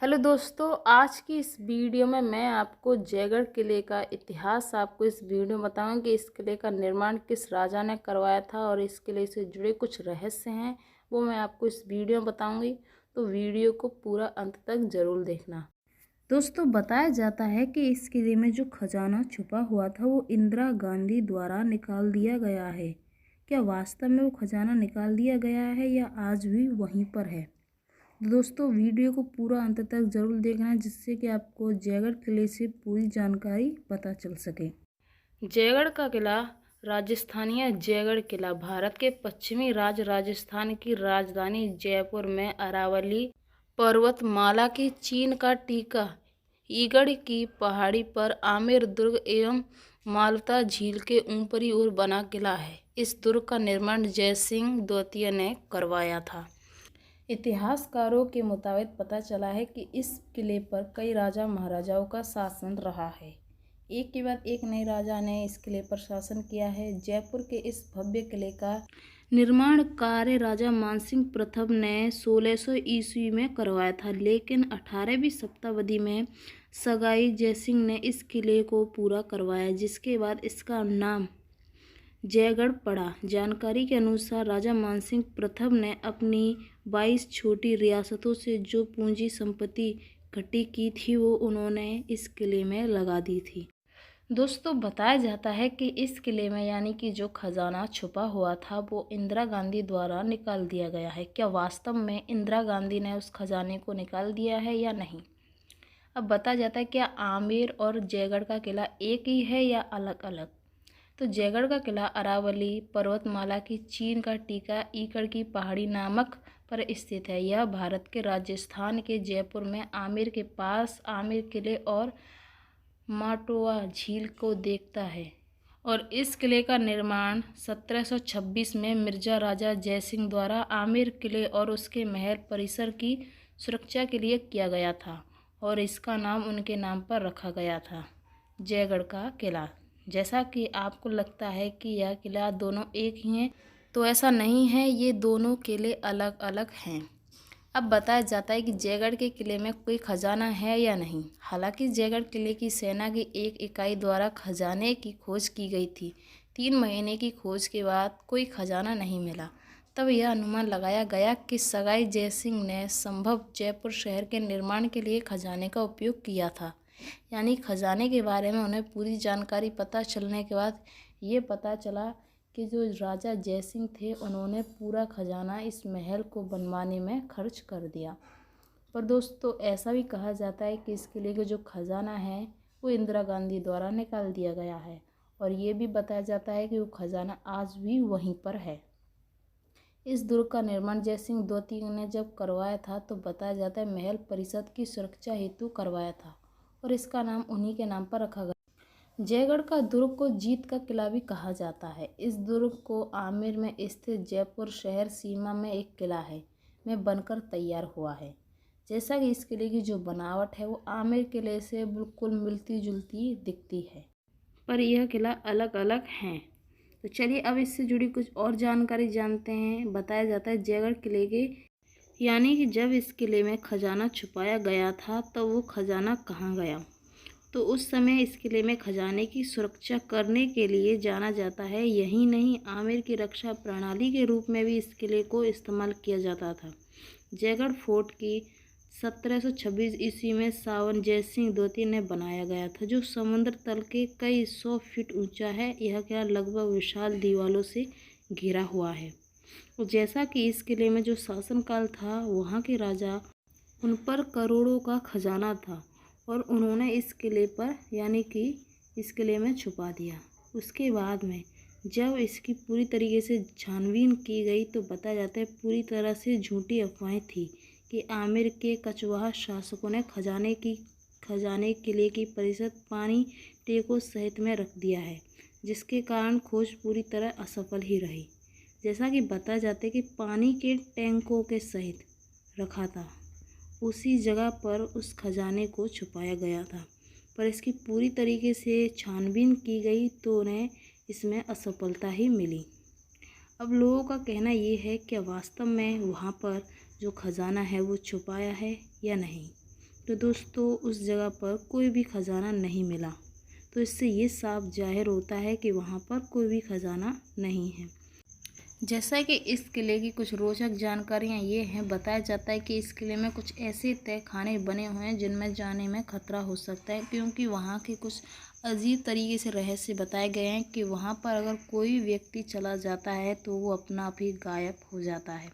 Hello दोस्तों, आज की इस वीडियो में मैं आपको जयगढ़ किले का इतिहास आपको इस वीडियो में बताऊंगी कि इस किले का निर्माण किस राजा ने करवाया था और इस किले से जुड़े कुछ रहस्य हैं वो मैं आपको इस वीडियो में बताऊंगी। तो वीडियो को पूरा अंत तक ज़रूर देखना। दोस्तों, बताया जाता है कि इस किले में जो खजाना छुपा हुआ था वो इंदिरा गांधी द्वारा निकाल दिया गया है। क्या वास्तव में वो खजाना निकाल दिया गया है या आज भी वहीं पर है? दोस्तों, वीडियो को पूरा अंत तक जरूर देखना है जिससे कि आपको जयगढ़ किले से पूरी जानकारी पता चल सके। जयगढ़ का किला राजस्थानीय जयगढ़ किला भारत के पश्चिमी राज्य राजस्थान की राजधानी जयपुर में अरावली पर्वतमाला की चीन का टीका ईगढ़ की पहाड़ी पर आमेर दुर्ग एवं मालवता झील के ऊपरी ओर बना किला है। इस दुर्ग का निर्माण जयसिंह द्वितीय ने करवाया था। इतिहासकारों के मुताबिक पता चला है कि इस किले पर कई राजा महाराजाओं का शासन रहा है। एक के बाद एक नए राजा ने इस किले पर शासन किया है। जयपुर के इस भव्य किले का निर्माण कार्य राजा मानसिंह प्रथम ने 1600 ईस्वी में करवाया था, लेकिन 18वीं शताब्दी में सगाई जयसिंह ने इस किले को पूरा करवाया, जिसके बाद इसका नाम जयगढ़ पड़ा। जानकारी के अनुसार राजा मानसिंह प्रथम ने अपनी 22 छोटी रियासतों से जो पूंजी संपत्ति इकट्ठी की थी वो उन्होंने इस किले में लगा दी थी। दोस्तों, बताया जाता है कि इस किले में यानी कि जो खजाना छुपा हुआ था वो इंदिरा गांधी द्वारा निकाल दिया गया है। क्या वास्तव में इंदिरा गांधी ने उस खजाने को निकाल दिया है या नहीं? अब बताया जाता है क्या आमेर और जयगढ़ का किला एक ही है या अलग अलग? तो जयगढ़ का किला अरावली पर्वतमाला की चीन का टीका ईकड़ की पहाड़ी नामक पर स्थित है। यह भारत के राजस्थान के जयपुर में आमेर के पास आमेर किले और माटोवा झील को देखता है और इस किले का निर्माण 1726 में मिर्जा राजा जयसिंह द्वारा आमेर किले और उसके महल परिसर की सुरक्षा के लिए किया गया था और इसका नाम उनके नाम पर रखा गया था, जयगढ़ का किला। जैसा कि आपको लगता है कि यह किला दोनों एक ही हैं, तो ऐसा नहीं है, ये दोनों किले अलग अलग हैं। अब बताया जाता है कि जयगढ़ के किले में कोई खजाना है या नहीं। हालांकि जयगढ़ किले की सेना की एक इकाई द्वारा खजाने की खोज की गई थी। 3 महीने की खोज के बाद कोई खजाना नहीं मिला। तब यह अनुमान लगाया गया कि सगाई जयसिंह ने संभव जयपुर शहर के निर्माण के लिए खजाने का उपयोग किया था। यानी खजाने के बारे में उन्हें पूरी जानकारी पता चलने के बाद ये पता चला कि जो राजा जयसिंह थे उन्होंने पूरा खजाना इस महल को बनवाने में खर्च कर दिया। पर दोस्तों, ऐसा भी कहा जाता है कि इस किले का जो खजाना है वो इंदिरा गांधी द्वारा निकाल दिया गया है और ये भी बताया जाता है कि वो खजाना आज भी वहीं पर है। इस दुर्ग का निर्माण जयसिंह द्वितीय ने जब करवाया था तो बताया जाता है महल परिषद की सुरक्षा हेतु करवाया था और इसका नाम उन्हीं के नाम पर रखा गया। जयगढ़ का दुर्ग को जीत का किला भी कहा जाता है। इस दुर्ग को आमेर में स्थित जयपुर शहर सीमा में एक किला है में बनकर तैयार हुआ है। जैसा कि इस किले की जो बनावट है वो आमेर किले से बिल्कुल मिलती जुलती दिखती है, पर यह किला अलग अलग हैं। तो चलिए अब इससे जुड़ी कुछ और जानकारी जानते हैं। बताया जाता है जयगढ़ किले के यानी कि जब इस किले में खजाना छुपाया गया था तो वो खजाना कहाँ गया। तो उस समय इस किले में खजाने की सुरक्षा करने के लिए जाना जाता है। यही नहीं, आमेर की रक्षा प्रणाली के रूप में भी इस किले को इस्तेमाल किया जाता था। जयगढ़ फोर्ट की 1726 ईस्वी में सावन जयसिंह द्वितीय ने बनाया गया था, जो समुद्र तल के कई 100 फीट ऊंचा है। यह किला लगभग विशाल दीवारों से घिरा हुआ है। जैसा कि इस किले में जो शासनकाल था वहाँ के राजा उन पर करोड़ों का खजाना था और उन्होंने इस किले पर यानी कि इस किले में छुपा दिया। उसके बाद में जब इसकी पूरी तरीके से छानबीन की गई तो बताया जाता है पूरी तरह से झूठी अफवाहें थी कि आमेर के कछवाहा शासकों ने खजाने किले की परिषद पानी टेकों सहित में रख दिया है, जिसके कारण खोज पूरी तरह असफल ही रही। जैसा कि बताया जाता है कि पानी के टैंकों के सहित रखा था, उसी जगह पर उस खजाने को छुपाया गया था, पर इसकी पूरी तरीके से छानबीन की गई तो उन्हें इसमें असफलता ही मिली। अब लोगों का कहना ये है कि वास्तव में वहाँ पर जो खजाना है वो छुपाया है या नहीं। तो दोस्तों उस जगह पर कोई भी खजाना नहीं मिला। तो इससे ये साफ जाहिर होता है कि वहाँ पर कोई भी खजाना नहीं है। जैसा कि इस किले की कुछ रोचक जानकारियाँ ये हैं, बताया जाता है कि इस किले में कुछ ऐसे तय खाने बने हुए हैं जिनमें जाने में खतरा हो सकता है, क्योंकि वहाँ के कुछ अजीब तरीके से रहस्य बताए गए हैं कि वहाँ पर अगर कोई व्यक्ति चला जाता है तो वो अपना आप ही गायब हो जाता है।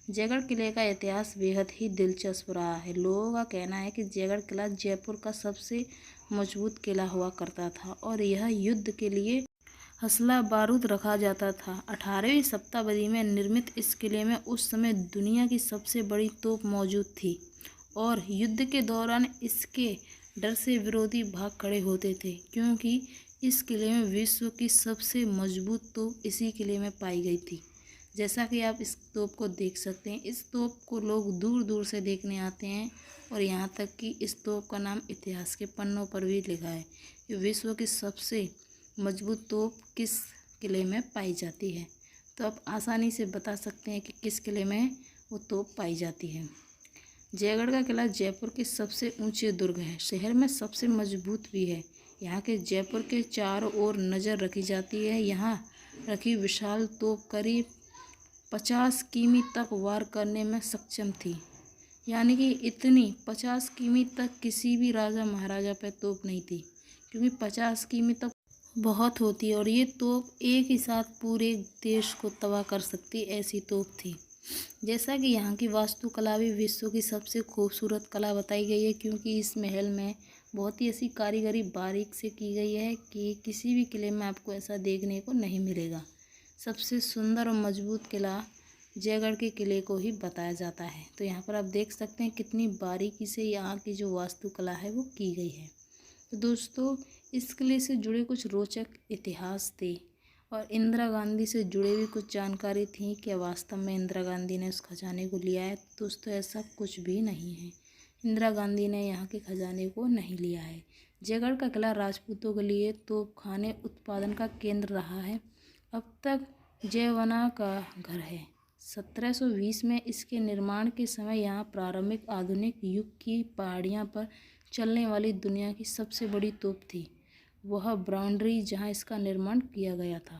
जयगढ़ किले का इतिहास बेहद ही दिलचस्प रहा है। लोगों का कहना है कि जयगढ़ किला जयपुर का सबसे मजबूत किला हुआ करता था और यह युद्ध के लिए हसला बारूद रखा जाता था। 18वीं शताब्दी में निर्मित इस किले में उस समय दुनिया की सबसे बड़ी तोप मौजूद थी और युद्ध के दौरान इसके डर से विरोधी भाग खड़े होते थे, क्योंकि इस किले में विश्व की सबसे मजबूत तोप इसी किले में पाई गई थी। जैसा कि आप इस तोप को देख सकते हैं, इस तोप को लोग दूर दूर से देखने आते हैं और यहाँ तक कि इस तोप का नाम इतिहास के पन्नों पर भी लिखा है कि विश्व की सबसे मजबूत तोप किस किले में पाई जाती है। तो आप आसानी से बता सकते हैं कि किस किले में वो तोप पाई जाती है। जयगढ़ का किला जयपुर के सबसे ऊंचे दुर्ग है, शहर में सबसे मजबूत भी है। यहाँ के जयपुर के चारों ओर नज़र रखी जाती है। यहाँ रखी विशाल तोप करीब 50 किमी तक वार करने में सक्षम थी, यानी कि इतनी 50 किमी तक किसी भी राजा महाराजा पर तोप नहीं थी, क्योंकि 50 किमी तक बहुत होती है और ये तोप एक ही साथ पूरे देश को तबाह कर सकती ऐसी तोप थी। जैसा कि यहाँ की वास्तुकला भी विश्व की सबसे खूबसूरत कला बताई गई है, क्योंकि इस महल में बहुत ही ऐसी कारीगरी बारीक से की गई है कि किसी भी किले में आपको ऐसा देखने को नहीं मिलेगा। सबसे सुंदर और मजबूत किला जयगढ़ के किले को ही बताया जाता है। तो यहाँ पर आप देख सकते हैं कितनी बारीकी से यहाँ की जो वास्तुकला है वो की गई है। तो दोस्तों इस किले से जुड़े कुछ रोचक इतिहास थे और इंदिरा गांधी से जुड़े भी कुछ जानकारी थी। क्या वास्तव में इंदिरा गांधी ने उस खजाने को लिया है? दोस्तों ऐसा कुछ भी नहीं है। इंदिरा गांधी ने यहाँ के खजाने को नहीं लिया है। जयगढ़ का किला राजपूतों के लिए तोपखाने उत्पादन का केंद्र रहा है। अब तक जयवना का घर है। 1720 में इसके निर्माण के समय यहाँ प्रारंभिक आधुनिक युग की पहाड़ियाँ पर चलने वाली दुनिया की सबसे बड़ी तोप थी, वह बाउंड्री जहाँ इसका निर्माण किया गया था।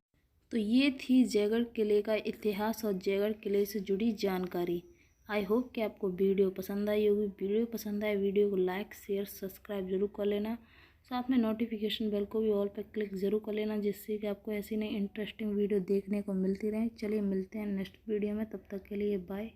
तो ये थी जयगढ़ किले का इतिहास और जयगढ़ किले से जुड़ी जानकारी। आई होप कि आपको वीडियो पसंद आई होगी। वीडियो पसंद आए वीडियो को लाइक शेयर सब्सक्राइब जरूर कर लेना, साथ में नोटिफिकेशन बेल को भी ऑल पर क्लिक ज़रूर कर लेना, जिससे कि आपको ऐसी नई इंटरेस्टिंग वीडियो देखने को मिलती रहे। चलिए मिलते हैं नेक्स्ट वीडियो में, तब तक के लिए बाय।